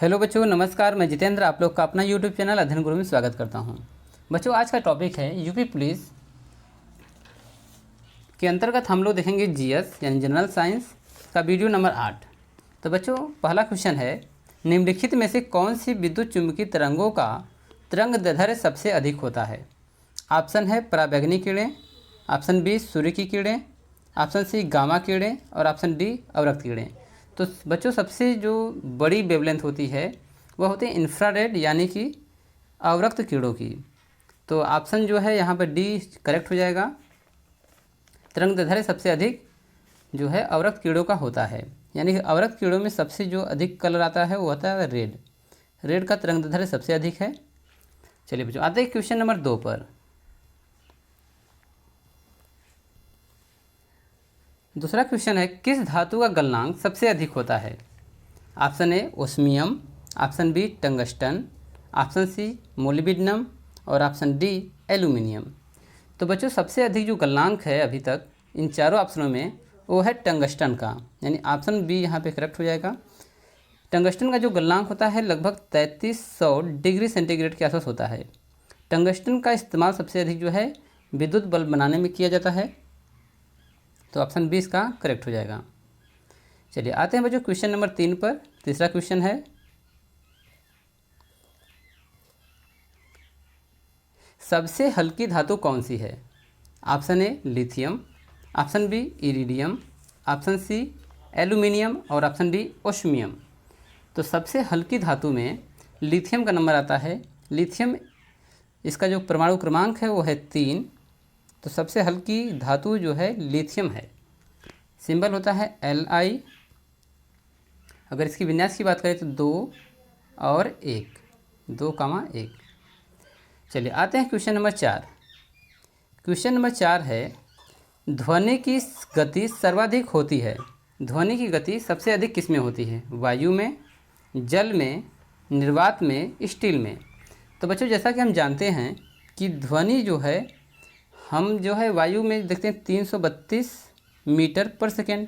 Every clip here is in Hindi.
हेलो बच्चों, नमस्कार। मैं जितेंद्र आप लोग का अपना यूट्यूब चैनल अध्ययन गुरु में स्वागत करता हूं। बच्चों, आज का टॉपिक है यूपी पुलिस के अंतर्गत हम लोग देखेंगे जीएस यानी जनरल साइंस का वीडियो नंबर 8। तो बच्चों, पहला क्वेश्चन है, निम्नलिखित में से कौन सी विद्युत चुम्बकीय तरंगों का तरंग दैर्ध्य सबसे अधिक होता है? ऑप्शन है पराबैंगनी किरणें, ऑप्शन बी सूर्य की किरणें, ऑप्शन सी गामा किरणें और ऑप्शन डी अवरक्त किरणें। तो बच्चों, सबसे जो बड़ी वेवलेंथ होती है वह होती है इंफ्रारेड यानी कि अवरक्त किरणों की। तो ऑप्शन जो है यहाँ पर डी करेक्ट हो जाएगा। तरंग दैर्ध्य सबसे अधिक जो है अवरक्त किरणों का होता है, यानी कि अवरक्त किरणों में सबसे जो अधिक कलर आता है वो होता है रेड। रेड का तरंग दैर्ध्य सबसे अधिक है। चलिए बच्चों, आते हैं क्वेश्चन नंबर 2 पर। दूसरा क्वेश्चन है, किस धातु का गलनांक सबसे अधिक होता है? Option A osmium, option B tungsten, option C molybdenum और ऑप्शन डी एल्यूमिनियम। तो बच्चों, सबसे अधिक जो गलनांक है अभी तक इन चारों ऑप्शनों में वो है टंगस्टन का, यानी ऑप्शन बी यहाँ पे करेक्ट हो जाएगा। टंगस्टन का जो गलनांक होता है लगभग 3300 डिग्री सेंटीग्रेड के आसपास होता है। टंगस्टन का इस्तेमाल सबसे अधिक जो है विद्युत बल्ब बनाने में किया जाता है। तो ऑप्शन बी इसका करेक्ट हो जाएगा। चलिए आते हैं बच्चों क्वेश्चन नंबर 3 पर। तीसरा क्वेश्चन है, सबसे हल्की धातु कौन सी है? Option A lithium, option B iridium, option C aluminium और ऑप्शन डी ओस्मियम। तो सबसे हल्की धातु में लिथियम का नंबर आता है। लिथियम, इसका जो परमाणु क्रमांक है वो है 3। तो सबसे हल्की धातु जो है लिथियम है। सिंबल होता है Li। अगर इसकी विन्यास की बात करें तो 2 और 1, 2,1। चलिए आते हैं क्वेश्चन नंबर 4। क्वेश्चन नंबर 4 है, ध्वनि की गति सर्वाधिक होती है। ध्वनि की गति सबसे अधिक किस में होती है? वायु में, जल में, निर्वात में, स्टील में। तो बच्चों, जैसा कि हम जानते हैं कि ध्वनि जो है हम जो है वायु में देखते हैं 332 मीटर पर सेकेंड,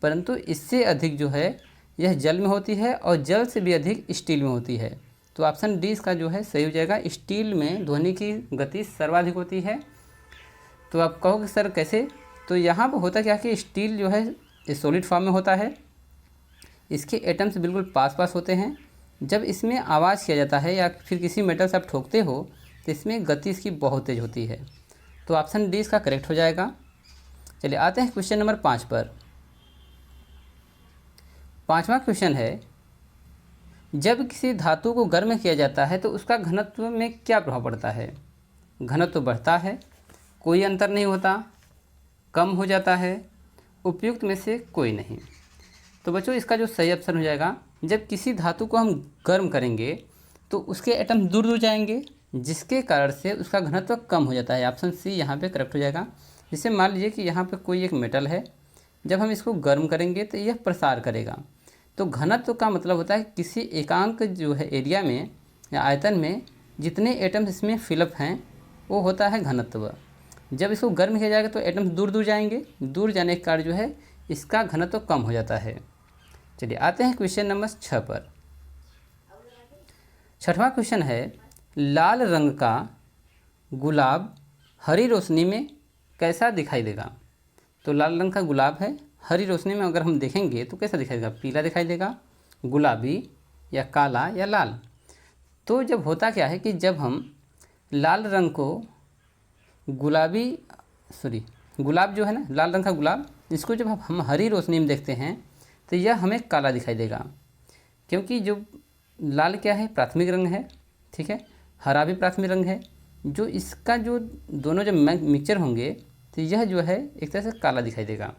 परंतु इससे अधिक जो है यह जल में होती है और जल से भी अधिक स्टील में होती है। तो ऑप्शन डी इसका जो है सही हो जाएगा। स्टील में ध्वनि की गति सर्वाधिक होती है। तो आप कहोगे सर कैसे? तो यहाँ पर होता क्या कि स्टील जो है सॉलिड फॉर्म में होता है, इसके एटम्स बिल्कुल पास पास होते हैं। जब इसमें आवाज़ किया जाता है या फिर किसी मेटल से आप ठोकते हो तो इसमें गति इसकी बहुत तेज़ होती है। तो ऑप्शन डी इसका करेक्ट हो जाएगा। चलिए आते हैं क्वेश्चन नंबर 5 पर। पांचवा क्वेश्चन है, जब किसी धातु को गर्म किया जाता है तो उसका घनत्व में क्या प्रभाव पड़ता है? घनत्व बढ़ता है, कोई अंतर नहीं होता, कम हो जाता है, उपयुक्त में से कोई नहीं। तो बच्चों, इसका जो सही ऑप्शन हो जाएगा, जब किसी धातु को हम गर्म करेंगे तो उसके एटम दूर दूर जाएंगे, जिसके कारण से उसका घनत्व कम हो जाता है। ऑप्शन सी यहाँ पे करेक्ट हो जाएगा। जैसे मान लीजिए कि यहाँ पे कोई एक मेटल है, जब हम इसको गर्म करेंगे तो यह प्रसार करेगा। तो घनत्व का मतलब होता है किसी एकांक जो है एरिया में या आयतन में जितने एटम्स इसमें फिलअप हैं वो होता है घनत्व। जब इसको गर्म किया जाएगा तो एटम्स दूर दूर जाएंगे, दूर जाने के कारण जो है इसका घनत्व कम हो जाता है। चलिए आते हैं क्वेश्चन नंबर 6 पर। छठवां क्वेश्चन है, लाल रंग का गुलाब हरी रोशनी में कैसा दिखाई देगा? तो लाल रंग का गुलाब है, हरी रोशनी में अगर हम देखेंगे तो कैसा दिखाई देगा? पीला दिखाई देगा, गुलाबी या काला या लाल। तो जब होता क्या है कि जब हम लाल रंग को गुलाब जो है ना, लाल रंग का गुलाब, इसको जब हम हरी रोशनी में देखते हैं तो यह हमें काला दिखाई देगा, क्योंकि जो लाल क्या है? प्राथमिक रंग है, ठीक है। हरा भी प्राथमिक रंग है। जो इसका जो दोनों जब मिक्सचर होंगे तो यह जो है एक तरह से काला दिखाई देगा।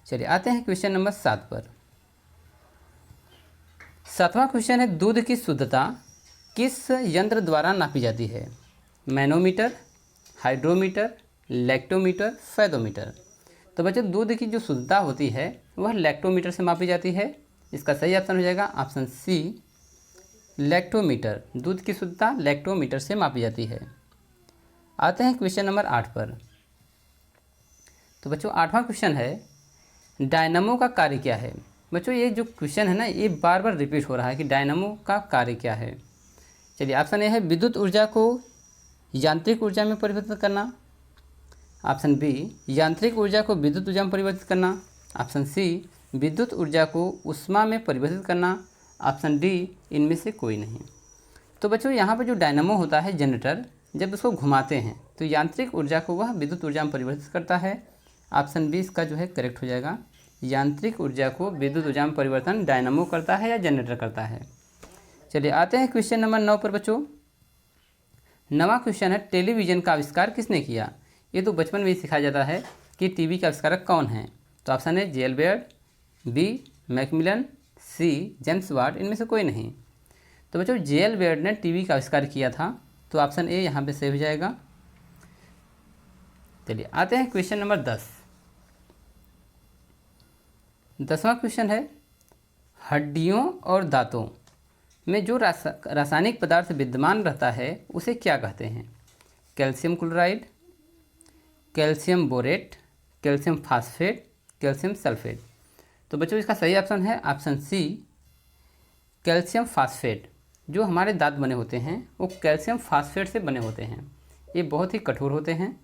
चलिए आते हैं क्वेश्चन नंबर 7 पर। 7वां क्वेश्चन है, दूध की शुद्धता किस यंत्र द्वारा नापी जाती है? Manometer, hydrometer, lactometer, fathometer. तो बच्चों, दूध की जो शुद्धता होती है वह लैक्टोमीटर से मापी जाती है। इसका सही ऑप्शन हो जाएगा ऑप्शन सी, लैक्टोमीटर। दूध की शुद्धता लैक्टोमीटर से मापी जाती है। आते हैं क्वेश्चन नंबर 8 पर। तो बच्चों, 8वां क्वेश्चन है, डायनामो का कार्य क्या है? बच्चों ये जो क्वेश्चन है ना, ये बार बार रिपीट हो रहा है कि डायनामो का कार्य क्या है। चलिए, ऑप्शन ए है विद्युत ऊर्जा को यांत्रिक ऊर्जा में परिवर्तित करना। ऑप्शन बी, यांत्रिक ऊर्जा को विद्युत ऊर्जा में परिवर्तित करना। ऑप्शन सी, विद्युत ऊर्जा को ऊष्मा में परिवर्तित करना। ऑप्शन डी, इनमें से कोई नहीं। तो बच्चों यहाँ पर जो डायनामो होता है, जनरेटर, जब उसको घुमाते हैं तो यांत्रिक ऊर्जा को वह विद्युत ऊर्जा में परिवर्तित करता है। ऑप्शन बी इसका जो है करेक्ट हो जाएगा। यांत्रिक ऊर्जा को विद्युत ऊर्जा में परिवर्तन डायनामो करता है या जनरेटर करता है। चलिए आते हैं क्वेश्चन नंबर 9 पर बच्चों। 9वां क्वेश्चन है, टेलीविज़न का आविष्कार किसने किया। ये तो बचपन में ही सिखाया जाता है कि टीवी का आविष्कारक कौन है। तो ऑप्शन है J L Baird, B Macmillan, C James Watt, इनमें से कोई नहीं। तो बच्चों जे एल बेयर ने टीवी का आविष्कार किया था, तो ऑप्शन ए यहाँ पे सही हो जाएगा। चलिए आते हैं क्वेश्चन नंबर 10। 10वां क्वेश्चन है, हड्डियों और दांतों में जो रासायनिक पदार्थ विद्यमान रहता है उसे क्या कहते हैं। Calcium chloride, calcium borate, calcium phosphate, calcium sulphate. तो बच्चों इसका सही ऑप्शन है ऑप्शन सी, कैल्शियम फास्फेट। जो हमारे दांत बने होते हैं वो कैल्शियम फास्फेट से बने होते हैं। ये बहुत ही कठोर होते हैं,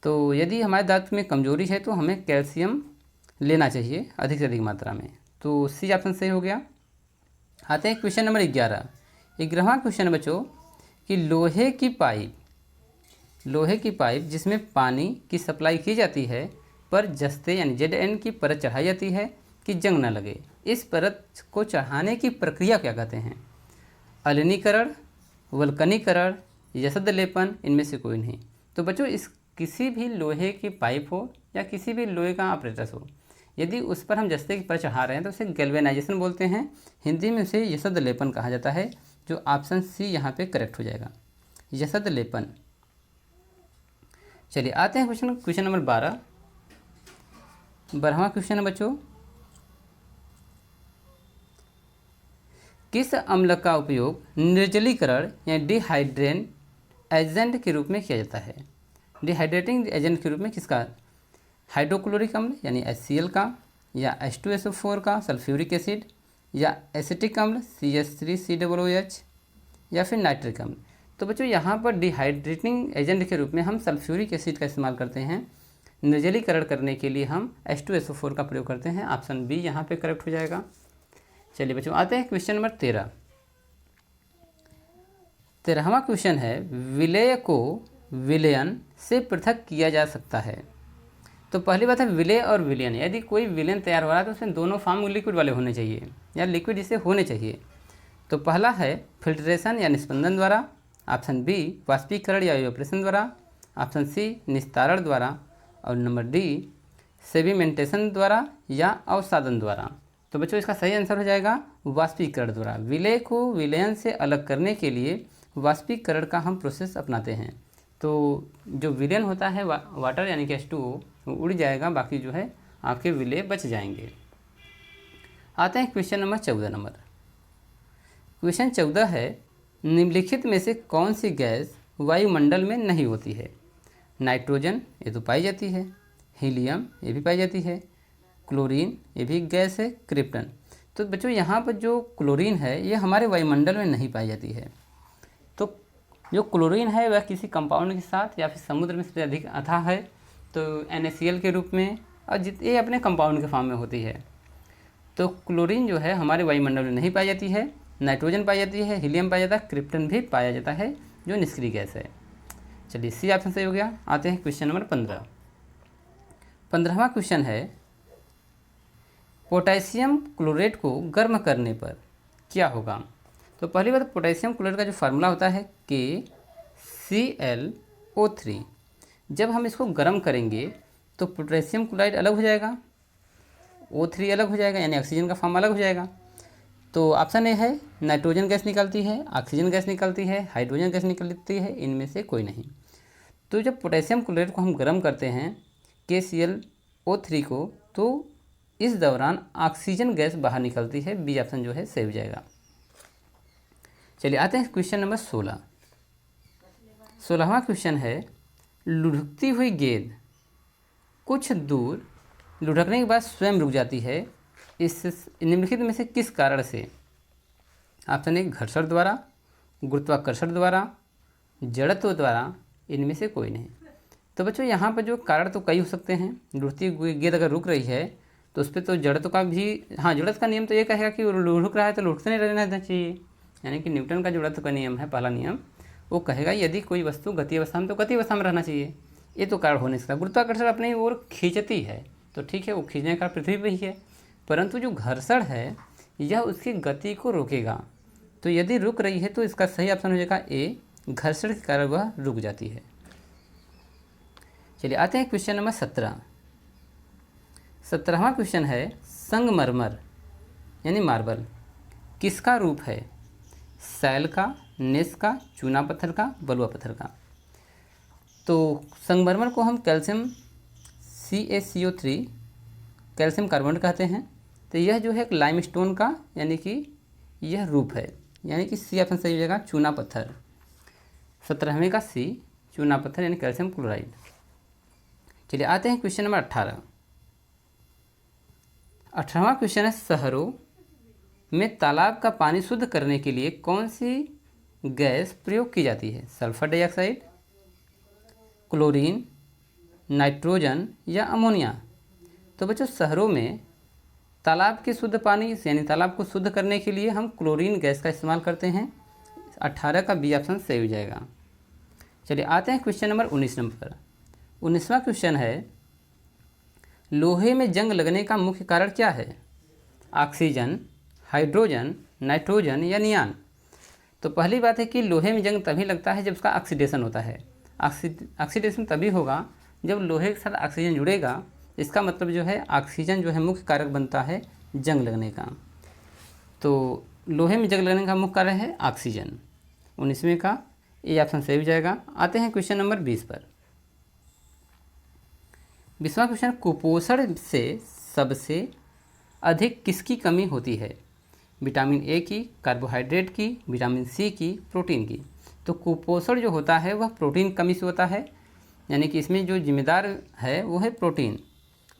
तो यदि हमारे दांत में कमजोरी है तो हमें कैल्शियम लेना चाहिए अधिक से अधिक मात्रा में। तो सी ऑप्शन सही हो गया। आते हैं क्वेश्चन नंबर 11। 11वां क्वेश्चन है बच्चों कि लोहे की पाइप जिसमें पानी की सप्लाई की जाती है पर जस्ते यानी ZN की परत चढ़ाई जाती है कि जंग न लगे, इस परत को चढ़ाने की प्रक्रिया क्या कहते हैं। अलिनीकरण, वल्कनीकरण, यशद लेपन, इनमें से कोई नहीं। तो बच्चों इस किसी भी लोहे की पाइप हो या किसी भी लोहे का ऑपरेटस हो, यदि उस पर हम जस्ते की परत चढ़ा रहे हैं तो उसे गैल्वेनाइजेशन बोलते हैं। हिंदी में उसे यशद लेपन कहा जाता है, जो ऑप्शन सी यहाँ पे करेक्ट हो जाएगा, यशद लेपन। चलिए आते हैं क्वेश्चन नंबर 12। 12वां क्वेश्चन है बच्चों, किस अम्ल का उपयोग निर्जलीकरण या डिहाइड्रेन एजेंट के रूप में किया जाता है। डिहाइड्रेटिंग एजेंट के रूप में किसका, हाइड्रोक्लोरिक अम्ल यानी HCl का, या H2SO4 का सल्फ्यूरिक एसिड, या एसिटिक अम्ल CH3COOH, या फिर नाइट्रिक अम्ल। तो बच्चों यहाँ पर डिहाइड्रेटिंग एजेंट के रूप में हम सल्फ्यूरिक एसिड का इस्तेमाल करते हैं। निर्जलीकरण करने के लिए हम H2SO4 का प्रयोग करते हैं। ऑप्शन बी यहाँ पे करेक्ट हो जाएगा। चलिए बच्चों आते हैं क्वेश्चन नंबर 13। 13वां क्वेश्चन है, विलेय को विलयन से पृथक किया जा सकता है। तो पहली बात है विलेय और विलयन। यदि कोई विलयन तैयार हो रहा है तो उसमें दोनों फॉर्म लिक्विड वाले होने चाहिए या लिक्विड जिसे होने चाहिए। तो पहला है फिल्ट्रेशन या निस्पंदन द्वारा, ऑप्शन बी वाष्पीकरण या इवेपोरेशन द्वारा, ऑप्शन सी निस्तारण द्वारा, और नंबर डी सेडिमेंटेशन द्वारा या अवसादन द्वारा। तो बच्चों इसका सही आंसर हो जाएगा वाष्पीकरण द्वारा। विलेय को विलयन से अलग करने के लिए वाष्पीकरण का हम प्रोसेस अपनाते हैं। तो जो विलयन होता है वाटर यानी कि H2O उड़ जाएगा, बाकी जो है आपके विलेय बच जाएंगे। आते हैं क्वेश्चन नंबर 14। क्वेश्चन 14 है, निम्नलिखित में से कौन सी गैस वायुमंडल में नहीं होती है। नाइट्रोजन, ये तो पाई जाती है, हीलियम, ये भी पाई जाती है, क्लोरीन, ये भी गैस है, क्रिप्टन। तो बच्चों यहाँ पर जो क्लोरीन है ये हमारे वायुमंडल में नहीं पाई जाती है। तो जो क्लोरीन है वह किसी कंपाउंड के साथ या फिर समुद्र में सबसे अधिक अथाह है, तो NaCl के रूप में, और ये अपने कंपाउंड के फॉर्म में होती है। तो क्लोरीन जो है हमारे वायुमंडल में नहीं पाई जाती है। नाइट्रोजन पाई जाती है, हीलियम पाया जाता है, क्रिप्टन भी पाया जाता है जो निष्क्रिय गैस है। चलिए सी ऑप्शन सही हो गया। आते हैं क्वेश्चन नंबर 15। 15वां क्वेश्चन है, पोटेशियम क्लोरेट को गर्म करने पर क्या होगा। तो पहली बात, पोटेशियम क्लोराइड का जो फार्मूला होता है KClO3। जब हम इसको गर्म करेंगे तो पोटेशियम क्लोराइड अलग हो जाएगा, O3 अलग हो जाएगा, यानी ऑक्सीजन का फॉर्म अलग हो जाएगा। तो ऑप्शन ए है नाइट्रोजन गैस निकलती है, ऑक्सीजन गैस निकलती है, हाइड्रोजन गैस निकलती है, इनमें से कोई नहीं। तो जब पोटेशियम क्लोराइड को हम गर्म करते हैं KClO3 को, तो इस दौरान ऑक्सीजन गैस बाहर निकलती है। बी ऑप्शन जो है सही हो जाएगा। चलिए आते हैं क्वेश्चन नंबर 16। 16वां क्वेश्चन है, लुढ़कती हुई गेंद कुछ दूर लुढ़कने के बाद स्वयं रुक जाती है, इस निम्नलिखित में से किस कारण से? ऑप्शन ए घर्षण द्वारा, गुरुत्वाकर्षण द्वारा, जड़त्व द्वारा, इनमें से कोई नहीं। तो बच्चों यहाँ पर जो कारण तो कई हो सकते हैं। रुकती हुई गेंद अगर रुक रही है तो उस पर तो जड़त्व का भी, हाँ जड़त्व का नियम तो ये कहेगा कि रुक रहा है तो रुकते नहीं रहना चाहिए, यानी कि न्यूटन का जड़त्व का नियम है पहला नियम, वो कहेगा यदि कोई वस्तु गति अवस्था में तो गति अवस्था में रहना चाहिए, ये तो कारण हो नहीं सकता। गुरुत्वाकर्षण अपनी ओर खींचती है तो ठीक है, वो खींचने का पृथ्वी पर ही है, परंतु जो घर्षण है यह उसकी गति को रोकेगा। तो यदि रुक रही है तो इसका सही ऑप्शन हो जाएगा ए, घर्षण के कारण वह रुक जाती है। चलिए आते हैं क्वेश्चन नंबर 17। 17वां क्वेश्चन है संगमरमर यानी मार्बल किसका रूप है? सैल का, नेस का, चूना पत्थर का, बलुआ पत्थर का। तो संगमरमर को हम कैल्शियम CaCO3 कैल्शियम कार्बोनेट कहते हैं। तो यह जो है एक लाइमस्टोन का यानी कि यह रूप है, यानी कि सी ऑप्शन सही हो जाएगा, चूना पत्थर। 17वें का सी, चूना पत्थर यानी कैल्शियम क्लोराइड। चलिए आते हैं क्वेश्चन नंबर 18। 18वां क्वेश्चन है शहरों में तालाब का पानी शुद्ध करने के लिए कौन सी गैस प्रयोग की जाती है? सल्फर डाइऑक्साइड, क्लोरीन, नाइट्रोजन या अमोनिया। तो बच्चों शहरों में तालाब के शुद्ध पानी यानी तालाब को शुद्ध करने के लिए हम क्लोरीन गैस का इस्तेमाल करते हैं। 18 का बी ऑप्शन सही हो जाएगा। चलिए आते हैं क्वेश्चन नंबर 19 नंबर। 19वां क्वेश्चन है लोहे में जंग लगने का मुख्य कारण क्या है? ऑक्सीजन, हाइड्रोजन, नाइट्रोजन या नियान। तो पहली बात है कि लोहे में जंग तभी लगता है जब उसका ऑक्सीडेशन होता है। ऑक्सीडेशन तभी होगा जब लोहे के साथ ऑक्सीजन जुड़ेगा, इसका मतलब जो है ऑक्सीजन जो है मुख्य कारक बनता है जंग लगने का। तो लोहे में जंग लगने का मुख्य कारण है ऑक्सीजन। 19वें का ए ऑप्शन सही हो जाएगा। आते हैं क्वेश्चन नंबर 20 पर। 20वां क्वेश्चन कुपोषण से सबसे अधिक किसकी कमी होती है? विटामिन ए की, कार्बोहाइड्रेट की, विटामिन सी की, प्रोटीन की। तो कुपोषण जो होता है वह प्रोटीन कमी से होता है, यानी कि इसमें जो जिम्मेदार है वो है प्रोटीन,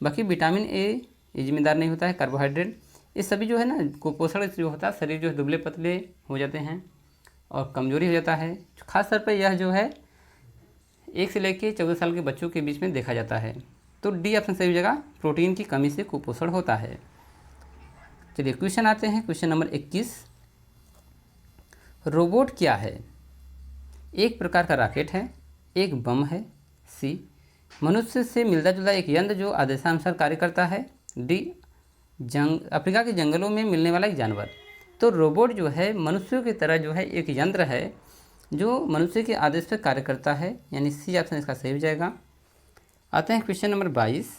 बाकी विटामिन ए ये जिम्मेदार नहीं होता है। कार्बोहाइड्रेट ये सभी जो है ना, कुपोषण जो होता है शरीर जो है दुबले पतले हो जाते हैं और कमजोरी हो जाता है। खास तौर पर यह जो है 1 से लेकर 14 साल के बच्चों के बीच में देखा जाता है। तो डी ऑप्शन सही हो जाएगा, प्रोटीन की कमी से कुपोषण होता है। चलिए क्वेश्चन आते हैं क्वेश्चन नंबर 21। रोबोट क्या है? एक प्रकार का रॉकेट है, एक बम है, सी मनुष्य से मिलता जुलता एक यंत्र जो आदेशानुसार कार्य करता है, डी अफ्रीका के जंगलों में मिलने वाला एक जानवर। तो रोबोट जो है मनुष्यों की तरह जो है एक यंत्र है जो मनुष्य के आदेश पर कार्य करता है, यानी सी ऑप्शन इसका सही हो जाएगा। आते हैं क्वेश्चन नंबर 22।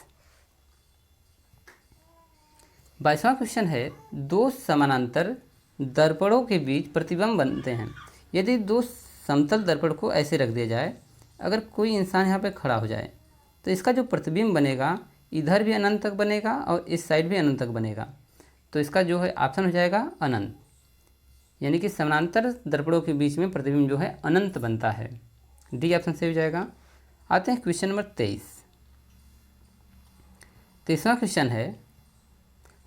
22वां क्वेश्चन है दो समानांतर दर्पणों के बीच प्रतिबिंब बनते हैं। यदि दो समतल दर्पण को ऐसे रख दिया जाए, अगर कोई इंसान यहाँ पे खड़ा हो जाए तो इसका जो प्रतिबिंब बनेगा इधर भी अनंत तक बनेगा और इस साइड भी अनंत तक बनेगा। तो इसका जो है ऑप्शन हो जाएगा अनंत, यानी कि समानांतर दर्पणों के बीच में प्रतिबिंब जो है अनंत बनता है। डी ऑप्शन सही हो जाएगा। आते हैं क्वेश्चन नंबर 23। 23वां क्वेश्चन है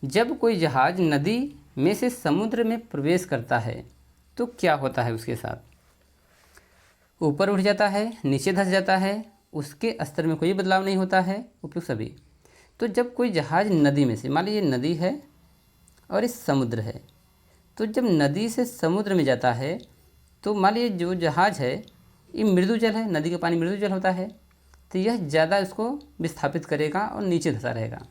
जब कोई जहाज नदी में से समुद्र में प्रवेश करता है तो क्या होता है उसके साथ? ऊपर उठ जाता है, नीचे धंस जाता है, उसके स्तर में कोई बदलाव नहीं होता है, उपयुक्त सभी। तो जब कोई जहाज नदी में से, मान लीजिए नदी है और इस समुद्र है, तो जब नदी से समुद्र में जाता है तो मान लीजिए जो जहाज है ये मृदु जल है, नदी का पानी मृदु जल होता है, तो यह ज़्यादा इसको विस्थापित करेगा और नीचे धंसा रहेगा।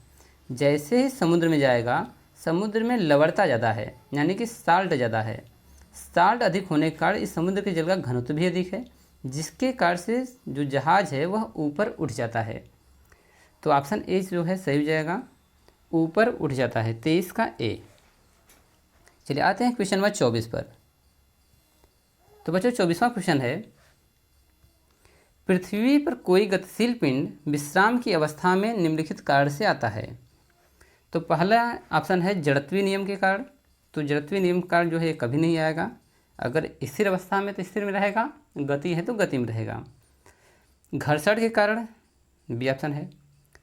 जैसे ही समुद्र में जाएगा समुद्र में लवणता ज़्यादा है, यानी कि साल्ट ज़्यादा है। साल्ट अधिक होने के कारण इस समुद्र के जल का घनत्व भी अधिक है, जिसके कारण से जो जहाज है वह ऊपर उठ जाता है। तो ऑप्शन ए जो है सही हो जाएगा, ऊपर उठ जाता है। 23 का ए। चलिए आते हैं क्वेश्चन नंबर 24 पर। तो बच्चों 24वां क्वेश्चन है पृथ्वी पर कोई गतिशील पिंड विश्राम की अवस्था में निम्नलिखित कारण से आता है। तो पहला ऑप्शन है जड़त्वीय नियम के कारण। तो जड़त्वीय नियम के कारण जो है कभी नहीं आएगा। अगर स्थिर अवस्था में तो स्थिर में रहेगा, गति है तो गति में रहेगा। घर्षण के कारण बी ऑप्शन है।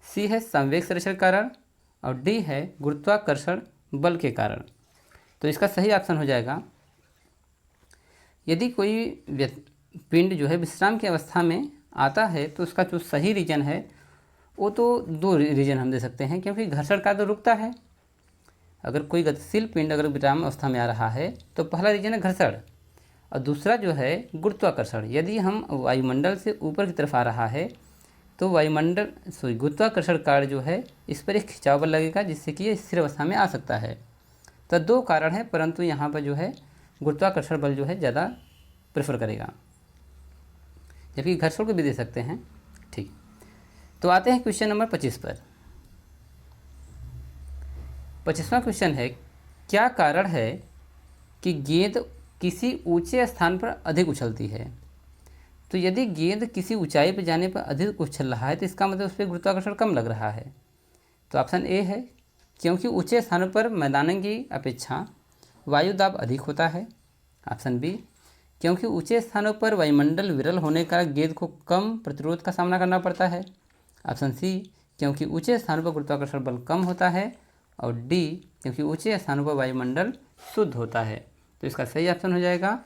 सी है संवेग संरक्षण के कारण और डी है गुरुत्वाकर्षण बल के कारण। तो इसका सही ऑप्शन हो जाएगा, यदि कोई पिंड जो है विश्राम की अवस्था में आता है तो उसका जो सही रीजन है वो तो दो रीजन हम दे सकते हैं, क्योंकि घर्षण कार्य तो रुकता है। अगर कोई गतिशील पिंड अगर विराम अवस्था में आ रहा है तो पहला रीजन है घर्षण, और दूसरा जो है गुरुत्वाकर्षण। यदि हम वायुमंडल से ऊपर की तरफ आ रहा है तो गुरुत्वाकर्षण कार्य जो है इस पर एक खिंचाव बल लगेगा, जिससे कि ये स्थिर अवस्था में आ सकता है। तो दो कारण है, परंतु यहाँ पर जो है गुरुत्वाकर्षण बल जो है ज़्यादा प्रेफर करेगा, जबकि घर्षण को भी दे सकते हैं। ठीक, तो आते हैं क्वेश्चन नंबर 25 पर। 25वां क्वेश्चन है, क्या कारण है कि गेंद किसी ऊंचे स्थान पर अधिक उछलती है? तो यदि गेंद किसी ऊंचाई पर जाने पर अधिक उछल रहा है तो इसका मतलब उस पर गुरुत्वाकर्षण कम लग रहा है। तो ऑप्शन ए है, क्योंकि ऊंचे स्थानों पर मैदान की अपेक्षा वायु दाब अधिक होता है। ऑप्शन बी, क्योंकि ऊंचे स्थानों पर वायुमंडल विरल होने का गेंद को कम प्रतिरोध का सामना करना पड़ता है। ऑप्शन सी, क्योंकि ऊंचे स्थानों पर गुरुत्वाकर्षण बल कम होता है। और डी, क्योंकि ऊंचे स्थानों पर वायुमंडल शुद्ध होता है। तो इसका सही ऑप्शन हो जाएगा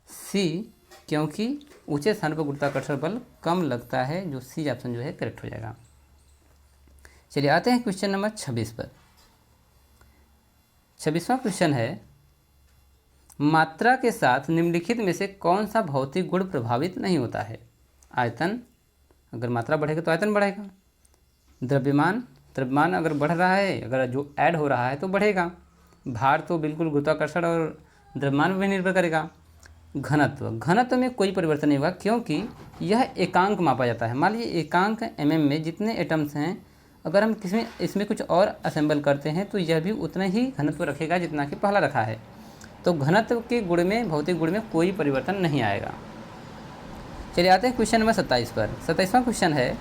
सी, क्योंकि ऊंचे स्थानों पर गुरुत्वाकर्षण बल कम लगता है, जो सी ऑप्शन जो है करेक्ट हो जाएगा। चलिए आते हैं क्वेश्चन नंबर 26 पर। 26वां क्वेश्चन है, मात्रा के साथ निम्नलिखित में से कौन सा भौतिक गुण प्रभावित नहीं होता है? आयतन, अगर मात्रा बढ़ेगा तो आयतन बढ़ेगा। द्रव्यमान अगर बढ़ रहा है, अगर जो ऐड हो रहा है तो बढ़ेगा। भार तो बिल्कुल गुरुत्वाकर्षण और द्रव्यमान पर भी निर्भर करेगा। घनत्व में कोई परिवर्तन नहीं होगा, क्योंकि यह एकांक मापा जाता है। मान लीजिए एकांक mm में जितने एटम्स हैं, अगर हम इसमें कुछ और असेंबल करते हैं तो यह भी उतना ही घनत्व रखेगा जितना कि पहला रखा है। तो घनत्व के गुण में, भौतिक गुण में कोई परिवर्तन नहीं आएगा। चलिए आते हैं क्वेश्चन नंबर 27 पर। 27वां क्वेश्चन है,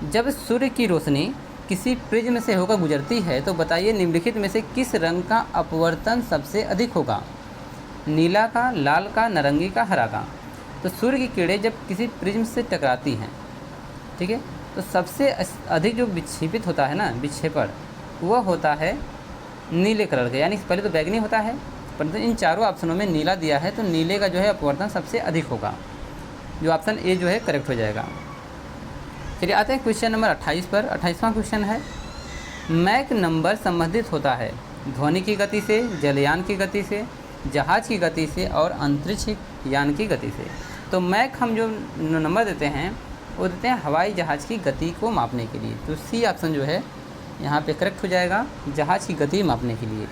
जब सूर्य की रोशनी किसी प्रिज्म से होकर गुजरती है तो बताइए निम्नलिखित में से किस रंग का अपवर्तन सबसे अधिक होगा? नीला का, लाल का, नारंगी का, हरा का। तो सूर्य की किरणें जब किसी प्रिज्म से टकराती हैं, ठीक है, तो सबसे अधिक जो विक्षेपित होता है ना, विक्षेपण, वह होता है नीले कलर का, यानी पहले तो बैगनी होता है, परंतु इन चारों ऑप्शनों में नीला दिया है तो नीले का जो है अपवर्तन सबसे अधिक होगा, जो ऑप्शन ए जो है करेक्ट हो जाएगा। चलिए आते हैं क्वेश्चन नंबर 28 पर। 28वां क्वेश्चन है, मैक नंबर संबंधित होता है ध्वनि की गति से, जलयान की गति से, जहाज की गति से और अंतरिक्ष यान की गति से। तो मैक हम जो नंबर देते हैं वो देते हैं हवाई जहाज़ की गति को मापने के लिए। तो सी ऑप्शन जो है यहाँ पे करेक्ट हो जाएगा, जहाज़ की गति मापने के लिए।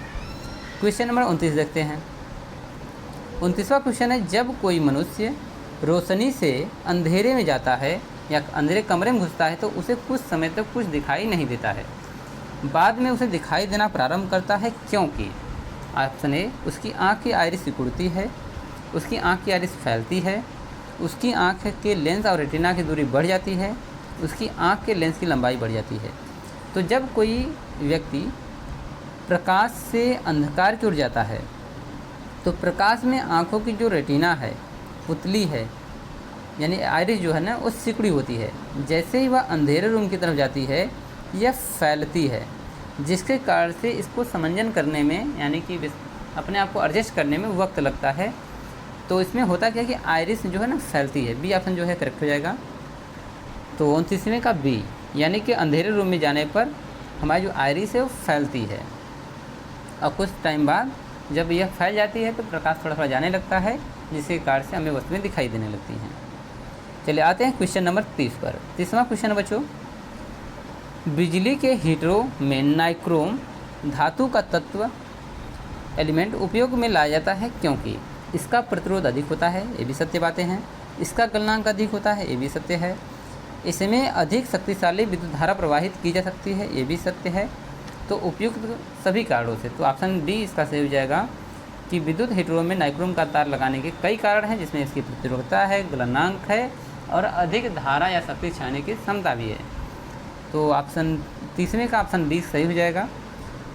क्वेश्चन नंबर 29 देखते हैं। 29वां क्वेश्चन है, जब कोई मनुष्य रोशनी से अंधेरे में जाता है या अंधेरे कमरे में घुसता है तो उसे कुछ समय तक कुछ दिखाई नहीं देता है, बाद में उसे दिखाई देना प्रारंभ करता है, क्योंकि? ऑप्शन ए, उसकी आँख की आइरिस सिकुड़ती है, उसकी आँख की आइरिस फैलती है, उसकी आँख के लेंस और रेटिना की दूरी बढ़ जाती है, उसकी आँख के लेंस की लंबाई बढ़ जाती है। तो जब कोई व्यक्ति प्रकाश से अंधकार की ओर जाता है तो प्रकाश में आँखों की जो रेटिना है, पुतली है, यानी आइरिस जो है ना, वो सिकुड़ी होती है। जैसे ही वह अंधेरे रूम की तरफ जाती है यह फैलती है, जिसके कारण से इसको समंजन करने में, यानी कि अपने आप को एडजस्ट करने में वक्त लगता है। तो इसमें होता क्या है कि आइरिस जो है ना फैलती है। बी ऑप्शन जो है करेक्ट हो जाएगा। तो 29वें का बी, यानी कि अंधेरे रूम में जाने पर हमारी जो आइरिस है वो फैलती है, और कुछ टाइम बाद जब यह फैल जाती है तो प्रकाश थोड़ा थोड़ा जाने लगता है, जिसके कारण से हमें वस्तुएं दिखाई देने लगती हैं। चलिए आते हैं क्वेश्चन नंबर 30 पर। 30वां क्वेश्चन है बच्चों, बिजली के हीटरों में नाइक्रोम धातु का तत्व एलिमेंट उपयोग में लाया जाता है, क्योंकि इसका प्रतिरोध अधिक होता है, ये भी सत्य बातें हैं। इसका गलनांक अधिक होता है, ये भी सत्य है। इसमें अधिक शक्तिशाली विद्युत धारा प्रवाहित की जा सकती है, ये भी सत्य है। तो उपयुक्त सभी कारणों से, तो ऑप्शन डी इसका सही हो जाएगा कि विद्युत हीटरों में नाइक्रोम का तार लगाने के कई कारण हैं, जिसमें इसकी प्रतिरोधकता है, गलनांक है और अधिक धारा या शक्ति छाने की क्षमता भी है। तो ऑप्शन 30वें का ऑप्शन डी सही हो जाएगा।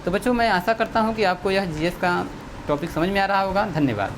तो बच्चों मैं आशा करता हूँ कि आपको यह जीएस का टॉपिक समझ में आ रहा होगा। धन्यवाद।